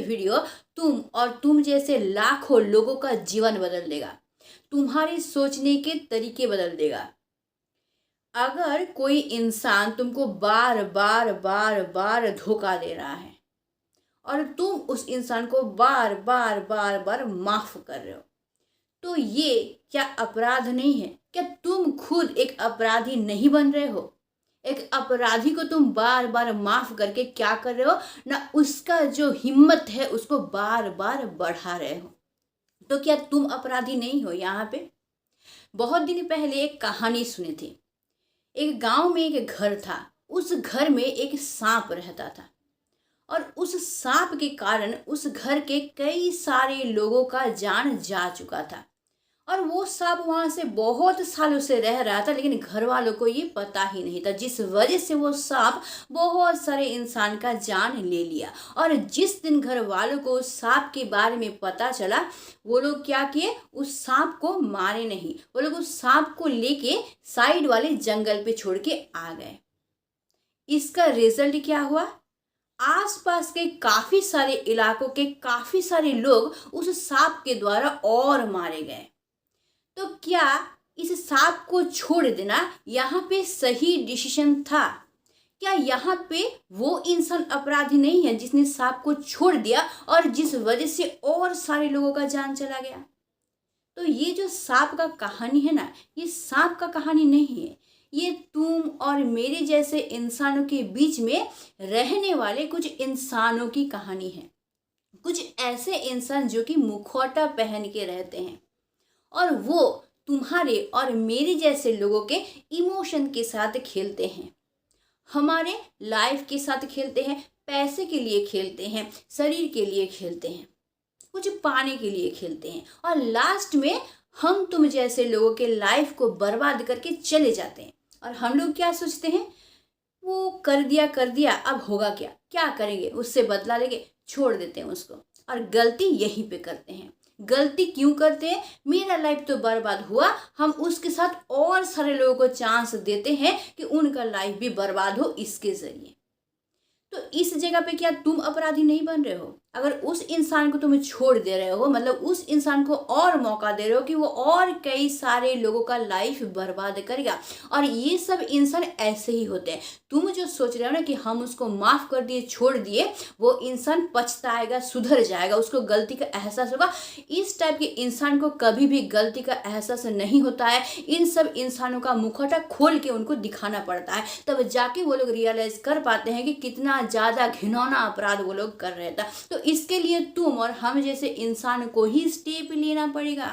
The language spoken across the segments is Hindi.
वीडियो तुम और तुम जैसे लाखों लोगों का जीवन बदल देगा, तुम्हारे सोचने के तरीके बदल देगा। अगर कोई इंसान तुमको बार बार बार बार धोखा दे रहा है और तुम उस इंसान को बार बार बार बार माफ कर रहे हो, तो ये क्या अपराध नहीं है? क्या तुम खुद एक अपराधी नहीं बन रहे हो? एक अपराधी को तुम बार बार माफ करके क्या कर रहे हो ना, उसका जो हिम्मत है उसको बार बार बढ़ा रहे हो। तो क्या तुम अपराधी नहीं हो? यहाँ पे बहुत दिन पहले एक कहानी सुनी थी। एक गांव में एक घर था। उस घर में एक सांप रहता था और उस सांप के कारण उस घर के कई सारे लोगों का जान जा चुका था। और वो सांप वहां से बहुत सालों से रह रहा था, लेकिन घर वालों को ये पता ही नहीं था, जिस वजह से वो सांप बहुत सारे इंसान का जान ले लिया। और जिस दिन घर वालों को उस सांप के बारे में पता चला, वो लोग क्या किए, उस सांप को मारे नहीं, वो लोग उस सांप को लेके साइड वाले जंगल पे छोड़ के आ गए। इसका रिजल्ट क्या हुआ? आसपास के काफी सारे इलाकों के काफी सारे लोग उस सांप के द्वारा और मारे गए। तो क्या इस सांप को छोड़ देना यहाँ पे सही डिसीजन था? क्या यहाँ पे वो इंसान अपराधी नहीं है जिसने सांप को छोड़ दिया और जिस वजह से और सारे लोगों का जान चला गया? तो ये जो सांप का कहानी है ना, ये सांप का कहानी नहीं है, ये तुम और मेरे जैसे इंसानों के बीच में रहने वाले कुछ इंसानों की कहानी है। कुछ ऐसे इंसान जो कि मुखौटा पहन के रहते हैं और वो तुम्हारे और मेरे जैसे लोगों के इमोशन के साथ खेलते हैं, हमारे लाइफ के साथ खेलते हैं, पैसे के लिए खेलते हैं, शरीर के लिए खेलते हैं, कुछ पाने के लिए खेलते हैं, और लास्ट में हम तुम जैसे लोगों के लाइफ को बर्बाद करके चले जाते हैं। और हम लोग क्या सोचते हैं, वो कर दिया, अब होगा क्या, क्या करेंगे, उससे बदला लेंगे, छोड़ देते हैं उसको। और गलती यहीं पे करते हैं। गलती क्यों करते हैं? मेरा लाइफ तो बर्बाद हुआ, हम उसके साथ और सारे लोगों को चांस देते हैं कि उनका लाइफ भी बर्बाद हो इसके जरिए। तो इस जगह पे क्या तुम अपराधी नहीं बन रहे हो? अगर उस इंसान को तुम छोड़ दे रहे हो, मतलब उस इंसान को और मौका दे रहे हो कि वो और कई सारे लोगों का लाइफ बर्बाद करेगा। और ये सब इंसान ऐसे ही होते हैं। तुम जो सोच रहे हो ना कि हम उसको माफ कर दिए, छोड़ दिए, वो इंसान पछताएगा, सुधर जाएगा, उसको गलती का एहसास होगा। इस टाइप के इंसान को कभी भी गलती का एहसास नहीं होता है। इन सब इंसानों का मुखौटा खोल के उनको दिखाना पड़ता है, तब जाके वो लोग रियलाइज कर पाते हैं कि कितना ज्यादा घिनौना अपराध वो लोग कर रहे थे। तो इसके लिए तुम और हम जैसे इंसान को ही स्टेप लेना पड़ेगा।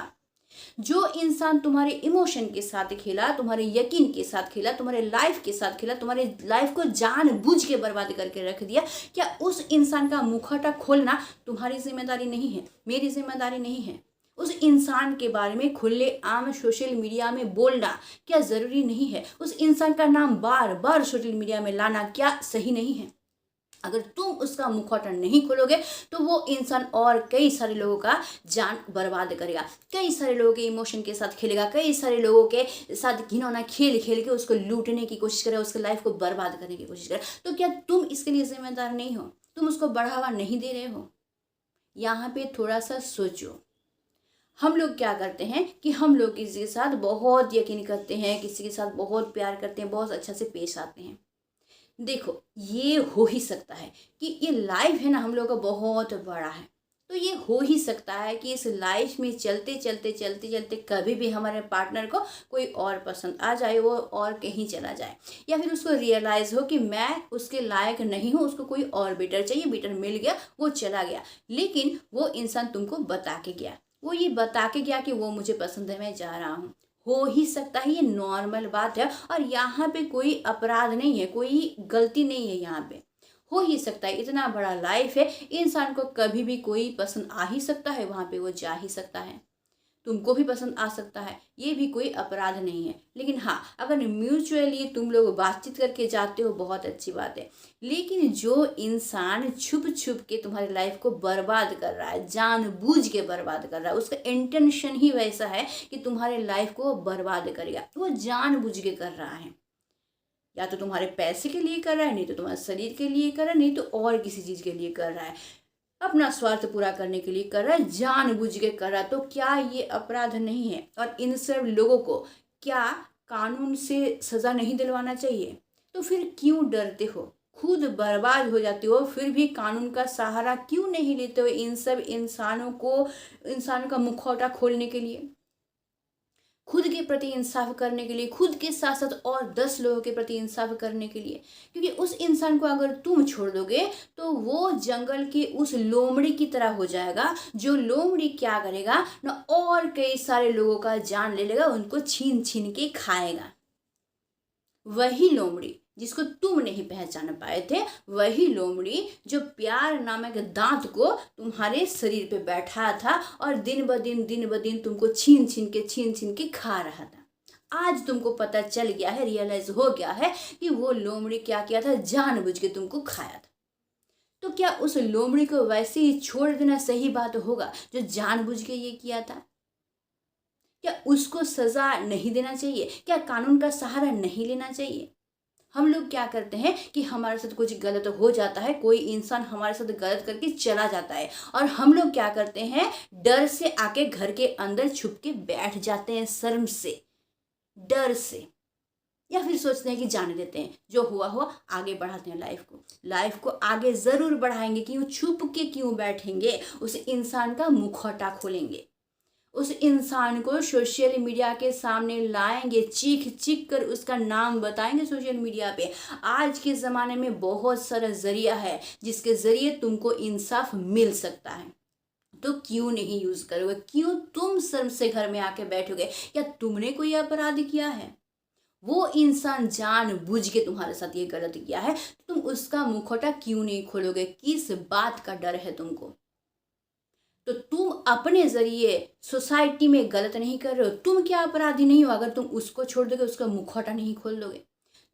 जो इंसान तुम्हारे इमोशन के साथ खेला, तुम्हारे यकीन के साथ खेला, तुम्हारे लाइफ के साथ खेला, तुम्हारे लाइफ को जानबूझ के बर्बाद करके रख दिया, क्या उस इंसान का मुखौटा खोलना तुम्हारी जिम्मेदारी नहीं है, मेरी जिम्मेदारी नहीं है? उस इंसान के बारे में खुले आम सोशल मीडिया में बोलना क्या जरूरी नहीं है? उस इंसान का नाम बार बार सोशल मीडिया में लाना क्या सही नहीं है? अगर तुम उसका मुखौटा नहीं खोलोगे तो वो इंसान और कई सारे लोगों का जान बर्बाद करेगा, कई सारे लोगों के इमोशन के साथ खेलेगा, कई सारे लोगों के साथ घिनौना खेल खेल के उसको लूटने की कोशिश करे, उसके लाइफ को बर्बाद करने की कोशिश करे। तो क्या तुम इसके लिए जिम्मेदार नहीं हो? तुम उसको बढ़ावा नहीं दे रहे हो? यहाँ पे थोड़ा सा सोचो। हम लोग क्या करते हैं कि हम लोग किसी के साथ बहुत यकीन करते हैं, किसी के साथ बहुत प्यार करते हैं, बहुत अच्छा से पेश आते हैं। देखो, ये हो ही सकता है कि ये लाइफ है ना हम लोग का बहुत बड़ा है, तो ये हो ही सकता है कि इस लाइफ में चलते चलते चलते चलते कभी भी हमारे पार्टनर को कोई और पसंद आ जाए, वो और कहीं चला जाए, या फिर उसको रियलाइज हो कि मैं उसके लायक नहीं हूँ, उसको कोई और बेटर चाहिए, बेटर मिल गया, वो चला गया। लेकिन वो इंसान तुमको बता के गया, वो ये बता के गया कि वो मुझे पसंद है, मैं जा रहा हूँ। हो ही सकता है, ये नॉर्मल बात है और यहाँ पे कोई अपराध नहीं है, कोई गलती नहीं है। यहाँ पे हो ही सकता है, इतना बड़ा लाइफ है, इंसान को कभी भी कोई पसंद आ ही सकता है, वहाँ पे वो जा ही सकता है, तुमको भी पसंद आ सकता है, ये भी कोई अपराध नहीं है। लेकिन हाँ, अगर म्यूचुअली तुम लोग बातचीत करके जाते हो बहुत अच्छी बात है, लेकिन जो इंसान छुप छुप के तुम्हारी लाइफ को बर्बाद कर रहा है, जानबूझ के बर्बाद कर रहा है, उसका इंटेंशन ही वैसा है कि तुम्हारे लाइफ को बर्बाद करेगा, वो जानबूझ के कर रहा है। या तो तुम्हारे पैसे के लिए कर रहा है, नहीं तो तुम्हारे शरीर के लिए कर रहा है, नहीं तो और किसी चीज़ के लिए कर रहा है। अपना स्वार्थ पूरा करने के लिए कर रहा है, जानबूझ के कर रहा है, तो क्या ये अपराध नहीं है? और इन सब लोगों को क्या कानून से सजा नहीं दिलवाना चाहिए? तो फिर क्यों डरते हो? खुद बर्बाद हो जाते हो, फिर भी कानून का सहारा क्यों नहीं लेते हो इन सब इंसानों का मुखौटा खोलने के लिए, खुद के प्रति इंसाफ करने के लिए, खुद के साथ साथ और 10 लोगों के प्रति इंसाफ करने के लिए? क्योंकि उस इंसान को अगर तुम छोड़ दोगे तो वो जंगल के उस लोमड़ी की तरह हो जाएगा, जो लोमड़ी क्या करेगा ना, और कई सारे लोगों का जान ले लेगा, उनको छीन छीन के खाएगा। वही लोमड़ी जिसको तुम नहीं पहचान पाए थे, वही लोमड़ी जो प्यार नामक दांत को तुम्हारे शरीर पे बैठाया था और दिन ब दिन तुमको छीन छीन के खा रहा था। आज तुमको पता चल गया है, रियलाइज हो गया है कि वो लोमड़ी क्या किया था, जानबूझ के तुमको खाया था। तो क्या उस लोमड़ी को वैसे ही छोड़ देना सही बात होगा जो जानबूझ के ये किया था? क्या उसको सजा नहीं देना चाहिए? क्या कानून का सहारा नहीं लेना चाहिए? हम लोग क्या करते हैं कि हमारे साथ कुछ गलत हो जाता है, कोई इंसान हमारे साथ गलत करके चला जाता है, और हम लोग क्या करते हैं, डर से आके घर के अंदर छुप के बैठ जाते हैं, शर्म से, डर से, या फिर सोचते हैं कि जाने देते हैं, जो हुआ हुआ, आगे बढ़ाते हैं लाइफ को आगे जरूर बढ़ाएंगे। क्यों छुप के क्यों बैठेंगे? उस इंसान का मुखौटा खोलेंगे, उस इंसान को सोशल मीडिया के सामने लाएंगे, चीख चीख कर उसका नाम बताएंगे सोशल मीडिया पे। आज के ज़माने में बहुत सारा जरिया है जिसके ज़रिए तुमको इंसाफ मिल सकता है, तो क्यों नहीं यूज़ करोगे? क्यों तुम शर्म से घर में आके बैठोगे? क्या तुमने कोई अपराध किया है? वो इंसान जानबूझ के तुम्हारे साथ ये गलत किया है, तुम उसका मुखौटा क्यों नहीं खोलोगे? किस बात का डर है तुमको? तो तुम अपने जरिए सोसाइटी में गलत नहीं कर रहे हो, तुम क्या अपराधी नहीं हो अगर तुम उसको छोड़ दोगे, उसका मुखौटा नहीं खोल दोगे?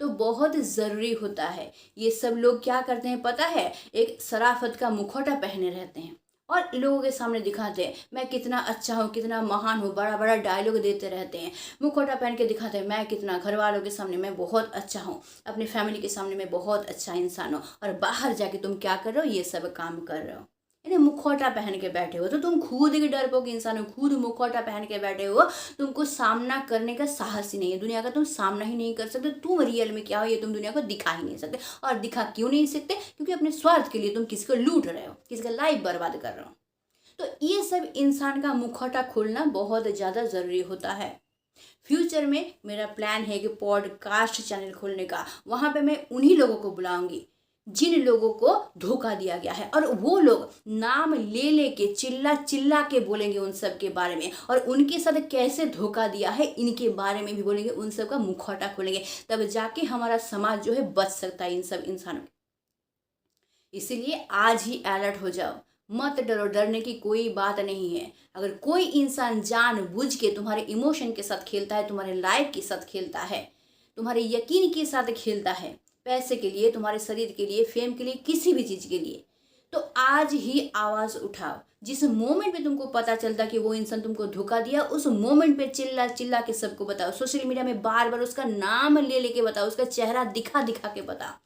तो बहुत ज़रूरी होता है। ये सब लोग क्या करते हैं पता है, एक शराफत का मुखौटा पहने रहते हैं और लोगों के सामने दिखाते हैं मैं कितना अच्छा हूँ, कितना महान हूँ, बड़ा बड़ा डायलॉग देते रहते हैं, मुखौटा पहन के दिखाते हैं मैं कितना, घर वालों के सामने मैं बहुत अच्छा हूँ, अपनी फैमिली के सामने मैं बहुत अच्छा इंसान हूँ, और बाहर जाके तुम क्या कर रहे हो, ये सब काम कर रहे हो, यानी मुखौटा पहन के बैठे हो। तो तुम खुद एक डरपोक इंसान हो, खुद मुखौटा पहन के बैठे हो, तुमको सामना करने का साहस ही नहीं है, दुनिया का तुम सामना ही नहीं कर सकते, तुम रियल में क्या हो ये तुम दुनिया को दिखा ही नहीं सकते। और दिखा क्यों नहीं सकते? क्योंकि अपने स्वार्थ के लिए तुम किसी को लूट रहे हो, किसी का लाइफ बर्बाद कर रहे हो। तो ये सब इंसान का मुखौटा खोलना बहुत ज़्यादा ज़रूरी होता है। फ्यूचर में मेरा प्लान है कि पॉडकास्ट चैनल खोलने का, वहाँ पे मैं उन्हीं लोगों को बुलाऊंगी जिन लोगों को धोखा दिया गया है, और वो लोग नाम ले ले के चिल्ला चिल्ला के बोलेंगे उन सब के बारे में, और उनके साथ कैसे धोखा दिया है इनके बारे में भी बोलेंगे, उन सब का मुखौटा खोलेंगे, तब जाके हमारा समाज जो है बच सकता है इन सब इंसानों के। इसीलिए आज ही अलर्ट हो जाओ, मत डरो, डरने की कोई बात नहीं है। अगर कोई इंसान जानबूझ के तुम्हारे इमोशन के साथ खेलता है, तुम्हारे लाइफ के साथ खेलता है, तुम्हारे यकीन के साथ खेलता है, पैसे के लिए, तुम्हारे शरीर के लिए, फेम के लिए, किसी भी चीज़ के लिए, तो आज ही आवाज़ उठाओ। जिस मोमेंट पे तुमको पता चलता कि वो इंसान तुमको धोखा दिया, उस मोमेंट पे चिल्ला चिल्ला के सबको बताओ, सोशल मीडिया में बार बार उसका नाम ले लेके बताओ, उसका चेहरा दिखा दिखा के बताओ,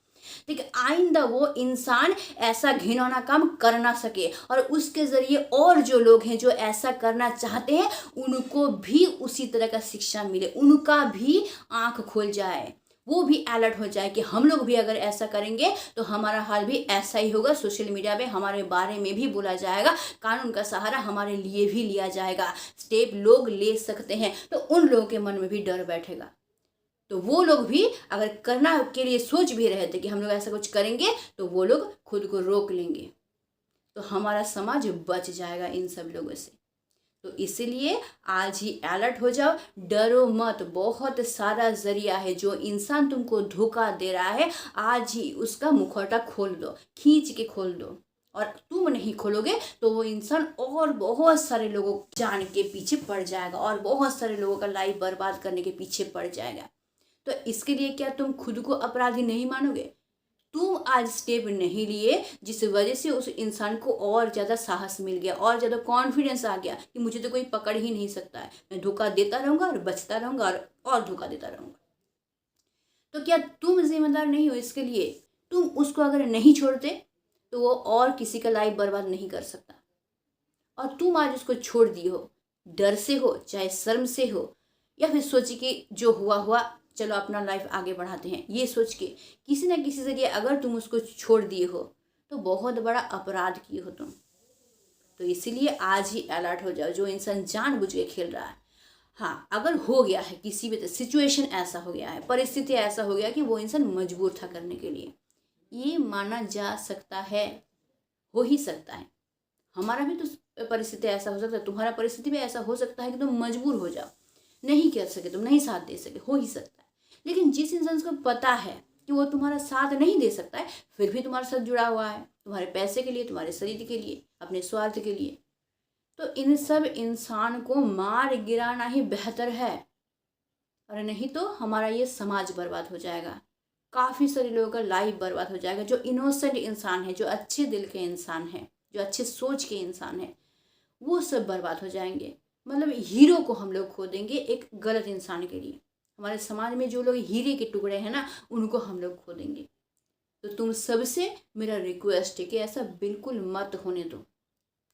ठीक है, आइंदा वो इंसान ऐसा घिनौना काम कर ना सके, और उसके जरिए और जो लोग हैं जो ऐसा करना चाहते हैं उनको भी उसी तरह का शिक्षा मिले, उनका भी आंख खोल जाए, वो भी अलर्ट हो जाए कि हम लोग भी अगर ऐसा करेंगे तो हमारा हाल भी ऐसा ही होगा, सोशल मीडिया पे हमारे बारे में भी बोला जाएगा, कानून का सहारा हमारे लिए भी लिया जाएगा, स्टेप लोग ले सकते हैं, तो उन लोगों के मन में भी डर बैठेगा, तो वो लोग भी अगर करना के लिए सोच भी रहे थे कि हम लोग ऐसा कुछ करेंगे, तो वो लोग खुद को रोक लेंगे, तो हमारा समाज बच जाएगा इन सब लोगों से। तो इसीलिए आज ही अलर्ट हो जाओ, डरो मत, बहुत सारा जरिया है, जो इंसान तुमको धोखा दे रहा है आज ही उसका मुखौटा खोल दो, खींच के खोल दो, और तुम नहीं खोलोगे तो वो इंसान और बहुत सारे लोगों जान के पीछे पड़ जाएगा, और बहुत सारे लोगों का लाइफ बर्बाद करने के पीछे पड़ जाएगा। तो इसके लिए क्या तुम खुद को अपराधी नहीं मानोगे? तुम आज स्टेप नहीं लिए जिस वजह से उस इंसान को और ज़्यादा साहस मिल गया, और ज़्यादा कॉन्फिडेंस आ गया कि मुझे तो कोई पकड़ ही नहीं सकता है, मैं धोखा देता रहूँगा और बचता रहूँगा और धोखा देता रहूँगा। तो क्या तुम जिम्मेदार नहीं हो इसके लिए? तुम उसको अगर नहीं छोड़ते तो वो और किसी का लाइफ बर्बाद नहीं कर सकता। और तुम आज उसको छोड़ दिए हो, डर से हो, चाहे शर्म से हो, या फिर सोची कि जो हुआ हुआ, चलो अपना लाइफ आगे बढ़ाते हैं, ये सोच के किसी ना किसी जरिए अगर तुम उसको छोड़ दिए हो तो बहुत बड़ा अपराध किए हो तुम। तो इसीलिए आज ही अलर्ट हो जाओ, जो इंसान जानबूझ के खेल रहा है। हाँ, अगर हो गया है किसी भी सिचुएशन ऐसा हो गया है, परिस्थिति ऐसा हो गया कि वो इंसान मजबूर था करने के लिए, ये माना जा सकता है, हो ही सकता है। हमारा भी तो परिस्थिति ऐसा हो सकता है, तुम्हारा परिस्थिति भी ऐसा हो सकता है कि तुम मजबूर हो जाओ, नहीं कर सके, तुम नहीं साथ दे सके, हो ही सकता है। लेकिन जिस इंसान को पता है कि वो तुम्हारा साथ नहीं दे सकता है, फिर भी तुम्हारे साथ जुड़ा हुआ है, तुम्हारे पैसे के लिए, तुम्हारे शरीर के लिए, अपने स्वार्थ के लिए, तो इन सब इंसान को मार गिराना ही बेहतर है। और नहीं तो हमारा ये समाज बर्बाद हो जाएगा, काफ़ी सारे लोगों का लाइफ बर्बाद हो जाएगा। जो इनोसेंट इंसान है, जो अच्छे दिल के इंसान है, जो अच्छे सोच के इंसान है, वो सब बर्बाद हो जाएंगे। मतलब हीरो को हम लोग खो देंगे एक गलत इंसान के लिए। हमारे समाज में जो लोग हीरे के टुकड़े हैं ना, उनको हम लोग खो देंगे। तो तुम सबसे मेरा रिक्वेस्ट है कि ऐसा बिल्कुल मत होने दो।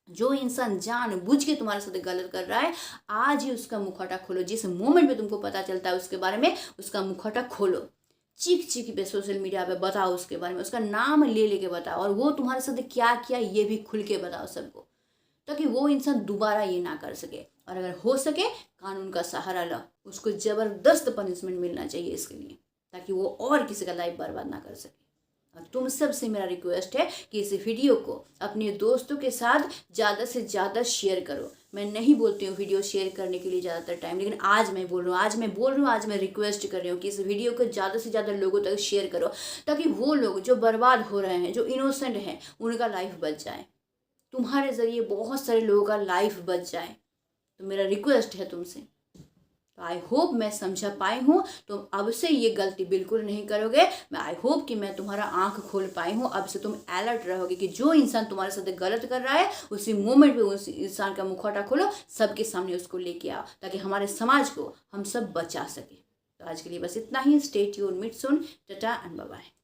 जो इंसान जानबूझ के तुम्हारे साथ गलत कर रहा है, आज ही उसका मुखौटा खोलो। जिस मोमेंट पे तुमको पता चलता है उसके बारे में, उसका मुखौटा खोलो, चीख चीख पे सोशल मीडिया पे बताओ उसके बारे में, उसका नाम ले लेके बताओ, और वो तुम्हारे साथ क्या किया ये भी खुल के बताओ सबको, ताकि वो इंसान दोबारा ये ना कर सके। और अगर हो सके कानून का सहारा लो, उसको ज़बरदस्त पनिशमेंट मिलना चाहिए इसके लिए, ताकि वो और किसी का लाइफ बर्बाद ना कर सके। और तुम सबसे मेरा रिक्वेस्ट है कि इस वीडियो को अपने दोस्तों के साथ ज़्यादा से ज़्यादा शेयर करो। मैं नहीं बोलती हूँ वीडियो शेयर करने के लिए ज़्यादातर टाइम, लेकिन आज मैं बोल रहा हूँ, आज मैं रिक्वेस्ट कर रही हूँ कि इस वीडियो को ज़्यादा से ज़्यादा लोगों तक शेयर करो, ताकि वो लोग जो बर्बाद हो रहे हैं, जो इनोसेंट हैं, उनका लाइफ बच जाए। तुम्हारे ज़रिए बहुत सारे लोगों का लाइफ बच जाए। तो मेरा रिक्वेस्ट है तुमसे। तो आई होप मैं समझा पाई हूँ, तुम अब से ये गलती बिल्कुल नहीं करोगे। मैं आई होप कि मैं तुम्हारा आंख खोल पाई हूँ। अब से तुम अलर्ट रहोगे कि जो इंसान तुम्हारे साथ गलत कर रहा है, उसी मोमेंट पे उस इंसान का मुखौटा खोलो, सबके सामने उसको लेके आओ, ताकि हमारे समाज को हम सब बचा सके। तो आज के लिए बस इतना ही। Stay tune, meet soon, tata and bye bye.